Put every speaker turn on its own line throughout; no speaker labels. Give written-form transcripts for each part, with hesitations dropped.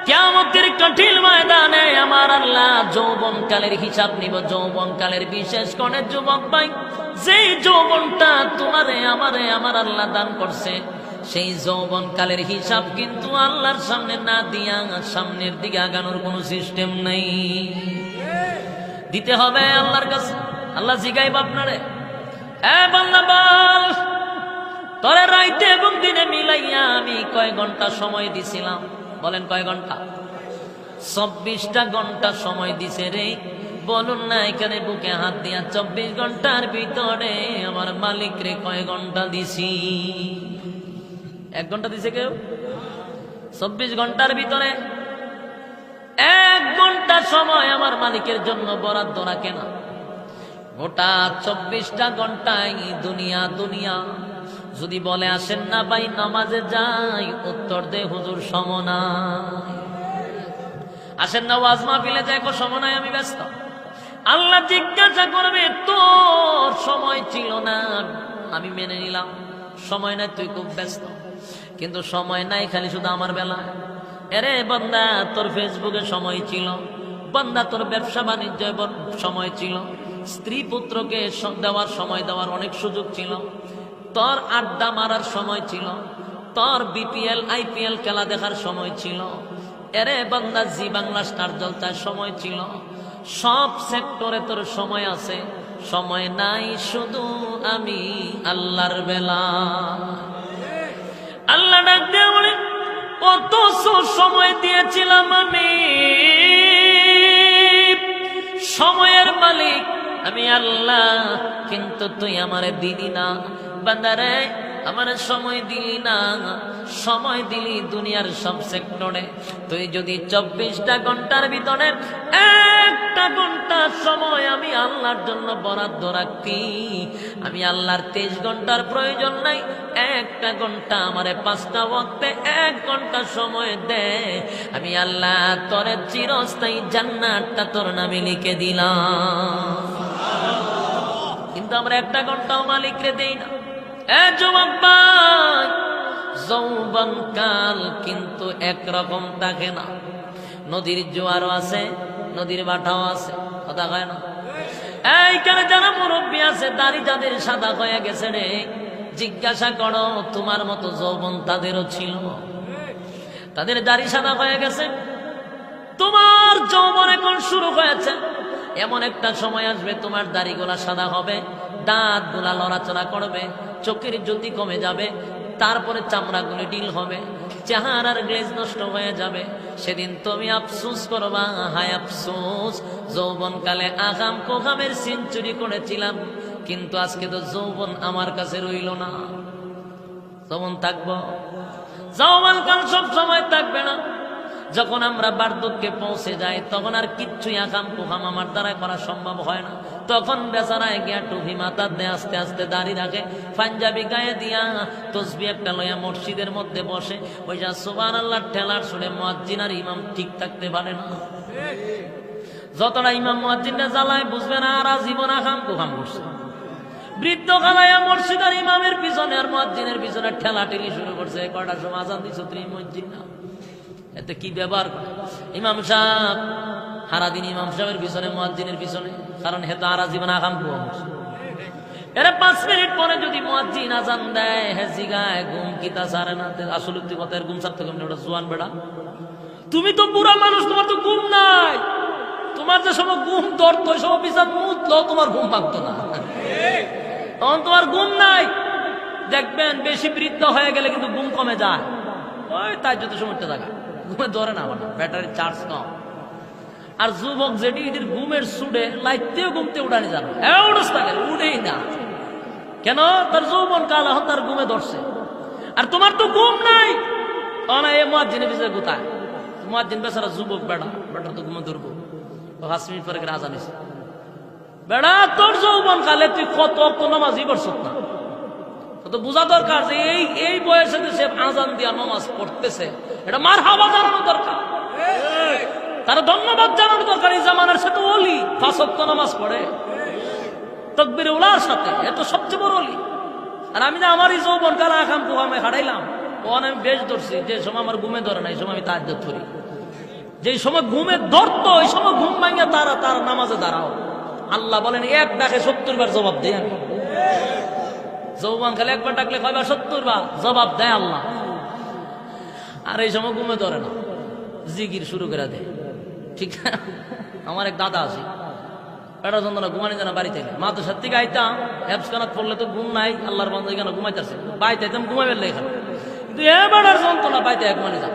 কিয়ামতের কঠিন ময়দানে আমার আল্লাহ যৌবনকালের হিসাব নিব। যৌবনকালের বিশেষ করে যুবক ভাই, যেই যৌবনটা তোমারে আমারে আমার আল্লাহ দান করছে, সেই যৌবনকালের হিসাব কিন্তু আল্লাহর সামনে না দিয়া সামনের দিকে আগানোর কোনো সিস্টেম নেই। দিতে হবে আল্লাহর কাছে। আল্লাহ জিগাইব আপনারে, বান্দা বল, তোরে রাইতে এবং দিনে মিলাইয়া আমি কয় ঘন্টা সময় দিছিলাম? বলেন কয় ঘন্টা? 24টা ঘন্টা সময় দিছে রে। বলুন না এখানে বুকে হাত দিয়া 24 ঘন্টার ভিতরে আমার মালিক রে কয় ঘন্টা দিছি? 1 ঘন্টা দিছে কেউ? 24 ঘন্টার ভিতরে 1 ঘন্টা সময় আমার মালিকের জন্য বরাদ্দ রাখে না। গোটা 24টা ঘন্টায় দুনিয়া দুনিয়া। যদি বলে আসেন না ভাই নামাজে যাই, উত্তর দে হুজুর সমনা। আসেন না ওয়াজ মাহফিলে যাই, সমনায় আমি ব্যস্ত। আল্লাহ জিজ্ঞাসা করবে তোর সময় ছিল না, আমি মেনে নিলাম সময় নাই, তুই খুব ব্যস্ত। কিন্তু সময় নাই খালি শুধু আমার বেলা। এরে বান্দা তোর ফেসবুকে সময় ছিল, বান্দা তোর ব্যবসা বাণিজ্য সময় ছিল, স্ত্রী পুত্রকে দেওয়ার সময় দেওয়ার অনেক সুযোগ ছিল, তোর আড্ডা মারার সময় ছিল, তোর বিপিএল আইপিএল খেলা দেখার সময় ছিল, এরে বান্দা জি বাংলা স্টার জলসার সময় ছিল। সব সেক্টরে তোর সময় আছে, সময় নাই শুধু আমি আল্লাহর বেলা। আল্লাহ ডাক দিয়ে বলে কত সময় দিয়েছিলাম আমি, সময়ের মালিক আমি আল্লাহ, কিন্তু তুই আমারে দিলি না। বান্দারে আমার সময় দিলি না, সময় দিলি দুনিয়ার সব সেক্টরে। তুই যদি 24টা ঘন্টার ভিতরে 1টা ঘন্টা সময় আমি আল্লাহর জন্য বরাদ্দ রাখতি, আমি আল্লাহর 23 ঘন্টার প্রয়োজন নাই। 1টা ঘন্টা আমারে 5টা ওয়াক্তে 1 ঘন্টা সময় দে, আমি আল্লাহ তোরে চিরস্থায়ী জান্নাতটা তোর নামে লিখে দিলাম। কিন্তু আমরা 1টা ঘন্টাও মালিকরে দেই না। যৌবনকাল কিন্তু একরকম থাকে না। নদীর জোয়ারও আছে, নদীর বাটাও আছে, কথা কয় না? এইখানে যারা মুরব্বী আছে, দাড়ি যাদের সাদা হয়ে গেছে রে, জিজ্ঞাসা করো তোমার মতো যৌবন তাদেরও ছিল, তাদের দাড়ি সাদা হয়ে গেছে। তোমার যৌবন এখন শুরু হয়েছে, এমন একটা সময় আসবে তোমার দাড়িগুলা সাদা হবে, দাঁত গুলা লড়াচড়া করবে, চোখের জ্যোতি কমে যাবে, তারপরে চামড়াগুলি ডিল হবে, চেহারার গ্লেজ নষ্ট হয়ে যাবে। সেদিন তুমি আফসোস করবা, হায় আফসোস, যৌবনকালে আগাম কোকামের সেঞ্চুরি করেছিলাম, কিন্তু আজকে তো যৌবন আমার কাছে রইল না। যৌবন থাকবো? যৌবনকাল সব সময় থাকবে না। যখন আমরা বার্ধক্যে পৌঁছে যাই তখন আর কিচ্ছুই আকাম কুকাম আমার দ্বারা করা সম্ভব হয় না। তখন বেচারায় গিয়া টুপি মাথা দিয়ে আস্তে আস্তে দাঁড়িয়ে রাখে, পাঞ্জাবি গায়ে দিয়া তসবি একটা লইয়া মসজিদের মধ্যে বসে, ওই যা সুবহানাল্লাহ ঠেলার শুনে মুয়াজ্জিন আর ইমাম ঠিক থাকতে পারে না। যতটা ইমাম মুয়াজ্জিনটা জ্বালায় বুঝবে না আর জীবন আকাম কুকাম করছে। বৃদ্ধ খালাইয়া মসজিদ আর ইমামের পিছনে আর মুয়াজ্জিনের পিছনে ঠেলা ঠেলি শুরু করছে। কয়টার সময় আজান দিছ তুমি মসজিদ না, এতে কি ব্যবহার করে ইমাম সাহেব? সারাদিন ইমাম সাহেবের পিছনে মুয়াজ্জিনের পিছনে, কারণ হেতু আর জীবন আকাম কুয়া করছে। এরা 5 মিনিট পরে যদি মুয়াজ্জিন আজান দেয়, হে জিগায় ঘুম কিতা সারে না? আসলে তুই কথা ঘুম সারতে কেমন? ওটা জোয়ান বেড়া, তুমি তো বুড়া মানুষ, তোমার তো ঘুম নাই। তোমার যে সময় ঘুম ধরতো ওই সময় বিচার মুতলো, তোমার ঘুম ভাঙতো না, তখন তোমার ঘুম নাই। দেখবেন বেশি বৃদ্ধ হয়ে গেলে কিন্তু ঘুম কমে যায়, ওই তাই যত সময়টা থাকা ঘুমে ধরে না, আমার ব্যাটারি চার্জ কম। আর যুবক যেটি এদের ঘুমের সুডে লাইতেও ঘুমতে উড়ানি যাবে, উঠেই না কেন? তার যৌবন কাল এখন তার ঘুমে ধরছে, আর তোমার তো ঘুম নাই। এ মুয়াজ্জিনের পিছনে কোথায়? মুয়াজ্জিন বেচারা যুবক, বেটার তো ঘুমে ধরবো। 5 মিনিট পরে আজান দিছে, বেড়া তোর যৌবন কালে তুই কত নামাজই পড়ছ না? তো বোঝা দরকার যে এই বয়সে সে আজান দিয়া নামাজ পড়তেছে, এটা মারহাবা জানানো দরকার, তার ধন্যবাদ জানানো দরকার। এই জামানার সে তো ওলি, 5 ওয়াক্ত নামাজ পড়ে তাকবীরে উলার সাথে, এ তো সবচেয়ে বড় ওলি। আর আমি না আমার এই যৌবন কালে আকাম কুকামে হারাইলাম, আমি বেশ ধরছি, যে সময় আমার ঘুমে ধরে না এই সময় আমি তাহাজ্জুদ করি। যে সময় ঘুমে ধরতো ওই সময় ঘুম ভাঙিয়া তারা তার নামাজে দাঁড়াও। আল্লাহ বলেন এক ডাকে 70 বার জবাব দেয় আমি। যৌবন খালি একবার ডাকলে কয়বার? 70 বার জবাব দেয় আল্লাহ। আর এই সময় ঘুমে ধরে না, জিকির শুরু করে দেয়। ঠিক না? আমার এক দাদা আছে, পেটা যন্ত্রণা, ঘুমানি জানা বাড়িতে মা তো সত্যি গাইতাম হ্যাপস কানাত পড়লে তো ঘুম নাই, আল্লাহর বন্ধ কেন ঘুমাইতেছে বাইতে ঘুমাই ফেললে এখানে, কিন্তু এবার যন্ত্রণা বাইতে ঘুমানি যা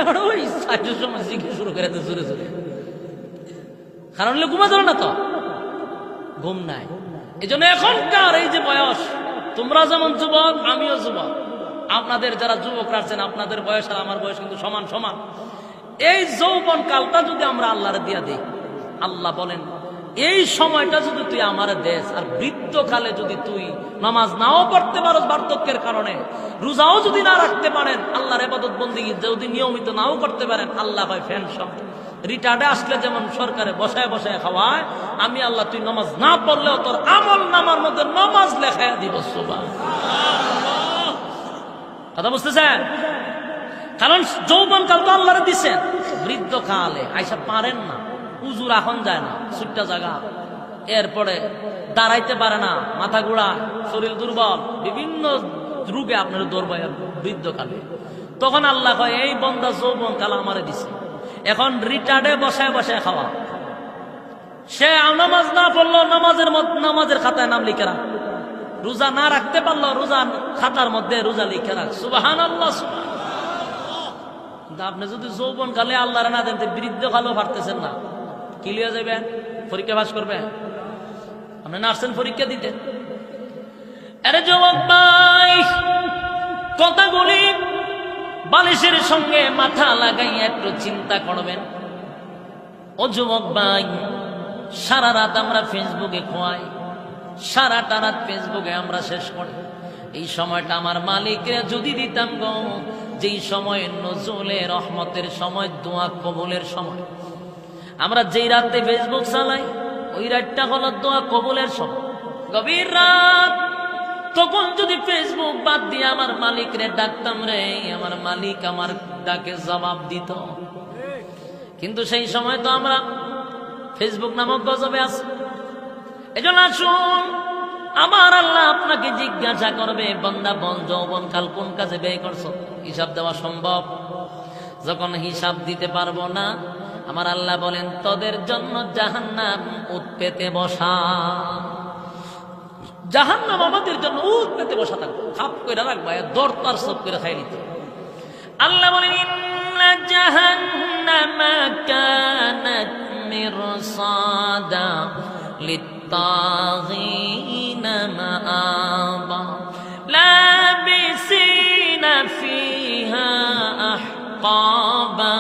এবার ওই 60 সময় জিকির শুরু করে দেয় জোরে জোরে। কারণ হলে ঘুমা ধরে না, তো ঘুম নাই। এই জন্য এখনকার এই যে বয়স, তোমরা যেমন যুবক আমিও যুবক, আপনাদের যারা যুবকরা আছেন আপনাদের বয়স আর আমার বয়স কিন্তু সমান সমান। এই যৌবন কালটা যদি আমরা আল্লাহর দিয়া দিই, আল্লাহ বলেন এই সময়টা যদি তুই আমার দেশ, আর বৃদ্ধকালে যদি তুই নামাজ নাও পড়তে পারো বার্ধক্যের কারণে, রোজাও যদি না রাখতে পারেন, আল্লাহর ইবাদত বন্দেগী যদি নিয়মিত নাও করতে পারেন, আল্লাহ ভাই পেনশন রিটার্ডে আসলে যেমন সরকারে বসায় বসায় খাওয়ায়, আমি আল্লাহ তুই নামাজ না পড়লেও তোর আমল নামার মধ্যে নামাজ লেখায় দিব। সুবহানাল্লাহ, কথা বুঝতেছেন? কারণ যৌবন কাল তো আল্লাহরে দিচ্ছেন, বৃদ্ধকালে আইসা পারেন না, উজুর এখন যায় না, ছুট্টা জায়গা, এরপরে দাঁড়াইতে পারে না, মাথা ঘোরা, শরীর দুর্বল, বিভিন্ন রোগে আপনার দৌড়বায় বৃদ্ধকালে। তখন আল্লাহ কয় এই বন্দা যৌবন কাল আমারে দিছে, এখন রিটার্ডে বসায় বসায় খাওয়া। সে নামাজ না পড়লো নামাজের খাতায় নাম লিখে রাখ, রোজা না রাখতে পারলো রোজা খাতার মধ্যে রোজা লিখে রাখ। সুবহানাল্লাহ। আপনি যদি যৌবন কালে আল্লাহর না দেন, বৃদ্ধ কালেও পারতেছেন না, কি লিয়ে যাবেন? পরীক্ষা পাস করবেন? আপনি নার্সেন পরীক্ষা দিতেন। আরে যুবক ভাই, কথাগুলি বালিশের সঙ্গে মাথা লাগাইয়া একটু চিন্তা করবেন। ও যুবক ভাই, সারা রাত আমরা ফেসবুকে খোয়াই, সারাটা রাত ফেসবুকে আমরা শেষ করি। এই সময়টা আমার মালিককে যদি দিতাম গো, যেই সময় নজরুলে রহমতের সময়, দোয়া কবুলের সময়, আমরা যেই রাতে ফেসবুক চালাই ওই রাতটা হলো দোয়া কবুলের সময়, গভীর রাত। তখন যদি ফেসবুক বাদ দিয়ে আমার মালিক রে ডাকতাম রে, আমার মালিক আমার ডাকে জবাব দিত। কিন্তু সেই সময় তো আমরা ফেসবুক নামক গজবে আছি। এজন্য আসুন, আমার আল্লাহ আপনাকে জিজ্ঞাসা করবে, বান্দা বল যৌবন কাল কোন কাজে ব্যয় করছো? হিসাব দেওয়া সম্ভব? যখন হিসাব দিতে পারবো না, আমার আল্লাহ বলেন তোদের জন্য জাহান্নাম উৎপেতে বসা। জাহান্নাম আমাদের জন্য উৎপেতে বসা থাকবে, খাপ করে রাখবা, দর তার সব করে খাই নিতে। আল্লাহ বলেন ইন্না জাহান্নামা কানাত মিরসাদা লিত্তাগিনা মাআবা লাবিসিনা ফিহা আহকাবা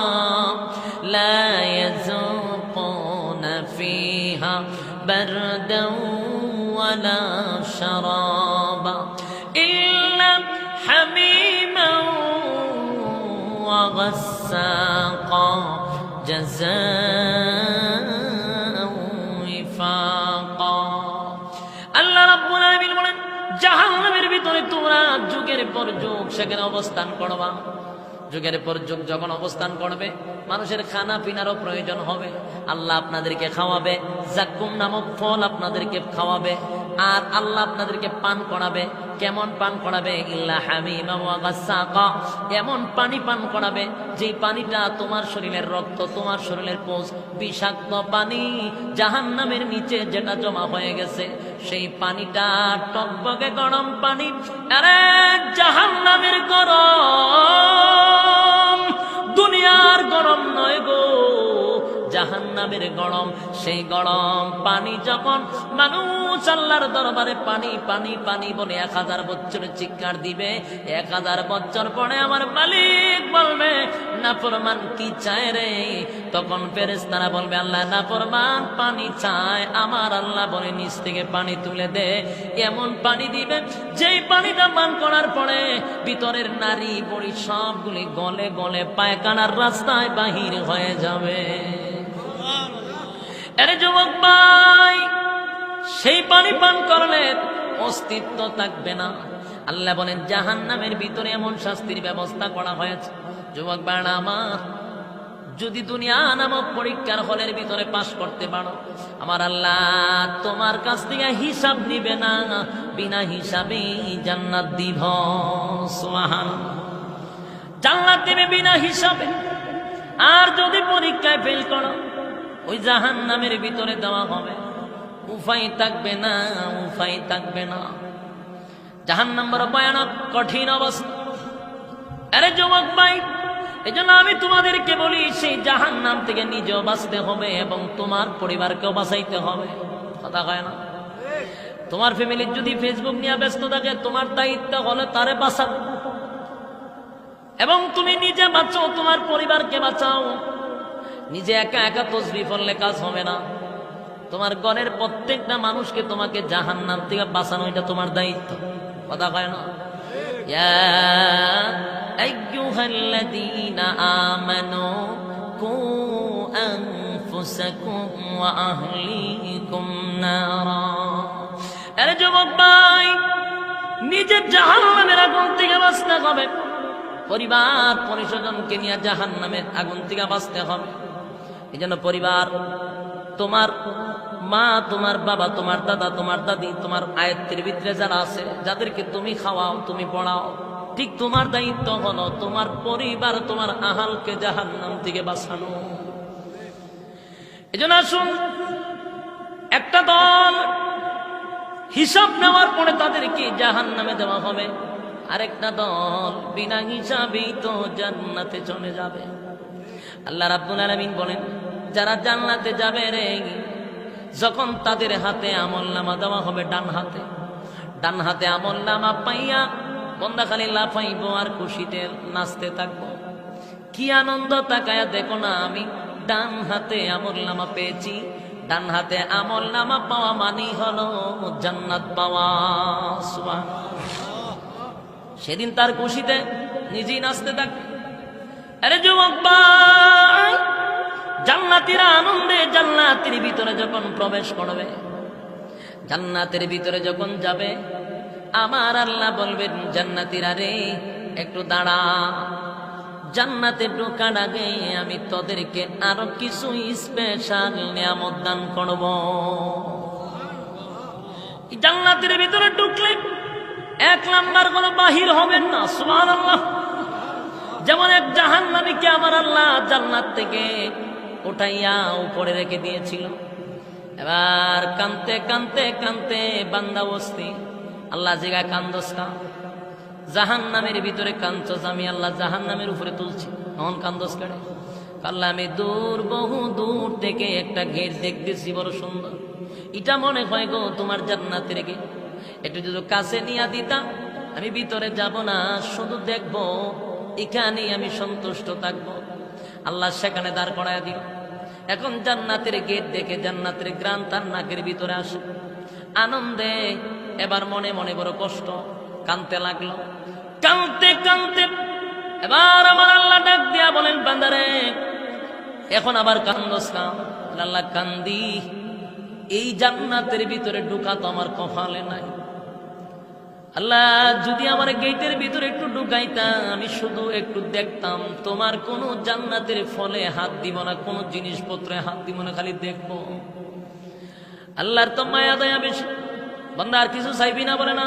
লা ইয়াযুকুনা ফিহা বারদান ওয়ালা শারাবা ইল্লা হামিমান ওয়া গাসসাকা জাযাআন ওয়িফাকা। আল্লাহ রাব্বুল আলামিন বলেন জাহান্নামের ভিতরে তোমরা যুগের পর যুগ সেখানে অবস্থান করবা। যুগের পর যুগ যখন অবস্থান করবে, মানুষের খানা পিনারও প্রয়োজন হবে, আল্লাহ আপনাদেরকে খাওয়াবে, জাক্কুম নামক ফল আপনাদেরকে খাওয়াবে, আর আল্লাহ আপনাদেরকে পান করাবে। কেমন পান করাবে? ইল্লা হামিমা ওয়া গাসসাকা, এমন পানি পান করাবে যেই পানিটা তোমার শরীরের রক্ত, তোমার শরীরের কোষ, বিষাক্ত পানি জাহান্নামের নিচে যেটা জমা হয়ে গেছে, সেই পানিটা টকবকে গরম পানি। আরে জাহান্নামের গরম দুনিয়ার গরম নয় গো, জাহান্নামের গরম। সেই গরম পানি যখন মানুষ আল্লাহর দরবারে পানি পানি পানি বলে 1000 বছর চিৎকার দিবে, 1000 বছর পরে আমার মালিক বলবে নাফরমান কি চায় রে? তখন ফেরেশতারা বলবে আল্লাহ নাফরমান পানি চায়। আমার আল্লাহ বলে নিচ থেকে পানি তুলে দে, এমন পানি দিবে যেই পানিটা পান করার পরে ভিতরের নারী বড়ি সবগুলি গলে গলে পায়খানার রাস্তায় বাহির হয়ে যাবে। আরে যুবক ভাই, সেই পানি পান করলে অস্তিত্ব থাকবে না। আল্লাহ বলেন জাহান্নামের ভিতরে এমন শাস্তির ব্যবস্থা করা হয়েছে। যুবক ভাই আমার, যদি দুনিয়া নামক পরীক্ষার হলের ভিতরে পাশ করতে পারো, আমার আল্লাহ তোমার কাছ থেকে হিসাব নিবে না, বিনা হিসাবে জান্নাত দিব। সুবহানাল্লাহ, জান্নাত দিবে বিনা হিসাবে। আর যদি পরীক্ষায় ফেল করো, ওই জাহান্নামের ভিতরে দেওয়া হবে, উপায় থাকবে না, উপায় থাকবে না। জাহান্নাম বড় ভয়ানক কঠিন অবস্থা। আরে যুবক ভাই, এই জন্য আমি তোমাদেরকে বলি, সেই জাহান্নাম থেকে নিজেও বাঁচতে হবে এবং তোমার পরিবারকেও বাঁচাইতে হবে। কথা কয় না? তোমার ফ্যামিলির যদি ফেসবুক নিয়ে ব্যস্ত থাকে, তোমার দায়িত্ব হলো তারে বাঁচাও, এবং তুমি নিজে বাঁচাও, তোমার পরিবারকে বাঁচাও। নিজে একা একা তসবিহ পড়লে কাজ হবে না। তোমার ঘরের প্রত্যেকটা মানুষকে তোমাকে জাহান্নাম থেকে বাঁচানো, এটা তোমার দায়িত্ব। কথা কয় না? ইয়া আইয়ুহাল্লাযীনা আমানু কু আনফুসাকুম ওয়া আহলিকুম নারা। আরে যুবক ভাই, নিজের জাহান্নামের আগুন থেকে বাঁচতে হবে, পরিবার পরিজনকে নিয়ে জাহান্নামের আগুন থেকে বাঁচতে হবে। এই জন্য পরিবার, তোমার মা, তোমার বাবা, তোমার দাদা, তোমার দাদি, তোমার আয়ত্তের ভিতরে যারা আছে, যাদেরকে তুমি খাওয়াও, তুমি পড়াও, ঠিক তোমার দায়িত্ব হলো তোমার পরিবার, তোমার আহালকে জাহান্নাম থেকে বাঁচানো। এই জন্য আসুন, একটা দল হিসাব নেওয়ার পরে তাদেরকে জাহান্নামে দেওয়া হবে, আরেকটা দল বিনা হিসাবেই তো জান্নাতে চলে যাবে। আল্লাহ রাব্বুল আলামিন বলেন, যারা জান্নাতে যাবে রে, যখন তাদের হাতে আমলনামা দেওয়া হবে, ডান হাতে আমলনামা পাইয়া বন্দা খালি লাফাইবো আর খুশিতে নাচতে থাকবো। কি আনন্দ! তাকায়া দেখো না, আমি ডান হাতে আমলনামা পেয়েছি। ডান হাতে আমলনামা পাওয়া মানেই হলো জান্নাত পাওয়া। সেদিন তার খুশিতে নিজেই নাচতে থাকবে। আরে যুবক ভাই, জান্নাতীরা আনন্দে জান্নাতের ভিতরে যখন প্রবেশ করবে, জান্নাতের ভিতরে যখন যাবে, আমার আল্লাহ বলবেন, জান্নাতীরা রে একটু দাঁড়া, জান্নাতে ঢোকার আগে আমি তোদেরকে আরো কিছু স্পেশাল নিয়ামত দান করব। জান্নাতের ভিতরে ঢুকলে এক নাম্বার কোনো বাহির হবেন না। সুবহানাল্লাহ। যেমন এক জাহান্নামীকে আমার আল্লাহ জান্নাত থেকে উঠাইয়া উপরে রেখে দিয়েছিল। এবার কানতে কানতে কানতে বান্দা বস্তি, আল্লাহ জিগা কান্দস কা, জাহান্নামের ভিতরে কান্দস, আমি আল্লাহ জাহান্নামের উপরে তুলছি, তখন কান্দস কেড়ে? আল্লাহ আমি বহু দূর থেকে একটা গেট দেখতেছি, বড় সুন্দর, এটা মনে হয় গো তোমার জান্নাতের গেট, একটু যদি কাছে নিয়ে দিতাম, আমি ভিতরে যাব না, শুধু দেখবো, এখানেই আমি সন্তুষ্ট থাকবো। আল্লাহ সেখানে দাঁড় করাইয়া দিল। এখন জান্নাতের গেট দেখে জান্নাতের গ্রান তার নাকের ভিতরে আসে, আনন্দে এবার মনে মনে বড় কষ্ট, কানতে লাগলো। কানতে কানতে এবার আমার আল্লাহ ডাক দিয়া বলেন, বান্দারে এখন আবার কান্দস কাম? আল্লাহ কান্দি, এই জান্নাতের ভিতরে ঢুকা তো আমার কপালে নাই। আল্লাহ যদি আমার গেটের ভিতরে একটু ঢুকাইতাম, আমি শুধু একটু দেখতাম, তোমার কোন জান্নাতের ফলে হাত দিব না, কোন জিনিসপত্রে হাত দিব না, খালি দেখবো। আল্লাহর তো মায়া দয়া বেশি, বান্দা আর কিছু চাইবি না, বলে না।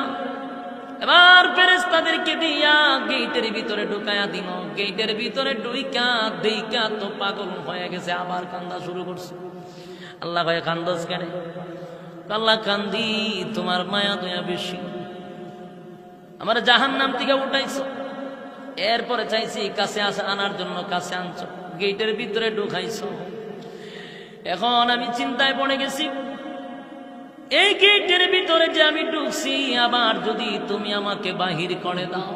এবার ফেরেশতাদেরকে দিয়া গেটের ভিতরে ঢুকাইয়া দিল। গেটের ভিতরে ঢুইকা দেইকা তো পাগল হয়ে গেছে, আবার কান্দা শুরু করছে। আল্লাহ ভাই কান্দস কেন? আল্লাহ কান্দি, তোমার মায়া দয়া বেশি, আমার জাহান্নাম থেকে উঠাইছো, এরপরে চাইছি কাছে আনার জন্য, কাছে আনছো, গেটের ভিতরে ঢুকাইছো। এখন আমি চিন্তায় পড়ে গেছি, এই গেটের ভিতরে যে আমি ঢুকছি, আবার যদি তুমি আমাকে বাহির করে দাও,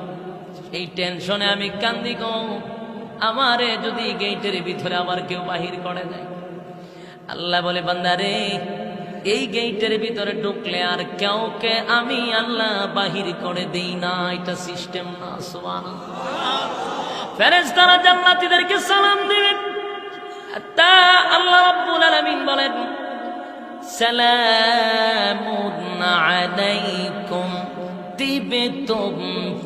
এই টেনশনে আমি কান্দি গো। আমারে যদি গেটের ভিতরে আবার কেউ বাহির করে দেয়। আল্লাহ বলে, বান্দারে এই গেটের ভিতরে ঢুকলে আর কাউকে আমি আল্লাহ বাহির করে দেই না, এটা সিস্টেম না। সুবহানাল্লাহ। ফেরেশতারা জান্নাতীদেরকে সালাম দিবেন, তা আল্লাহ রাব্বুল আলামিন বলেন, সালামুন আলাইকুম তিবতুম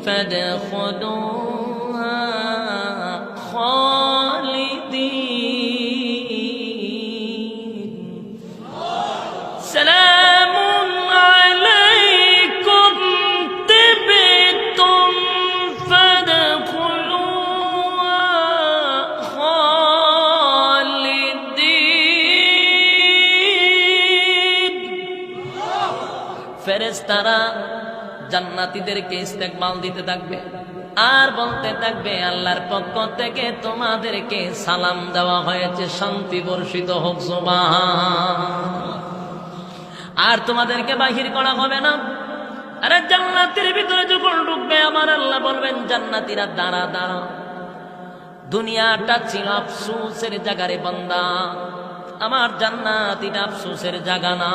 ফাদখুলুহা খালিদিন। ফেরেশতারা জান্নাতীদেরকে ইস্তেকবাল দিতে থাকবে আর বলতে থাকবে আল্লাহর পক্ষ থেকে তোমাদেরকে সালাম দেওয়া হয়েছে, শান্তি বর্ষিত হোক সুবহান। আর তোমাদেরকে বাহির করা হবে না। আরে জান্নাতের ভিতরে যখন ঢুকবে আমার আল্লাহ বলবেন জান্নাতীরা দাঁড়া দাঁড়া, দুনিয়াটা ছিল আফসোসের জায়গা রে বান্দা, আমার জান্নাতীটা আফসোসের জায়গা না।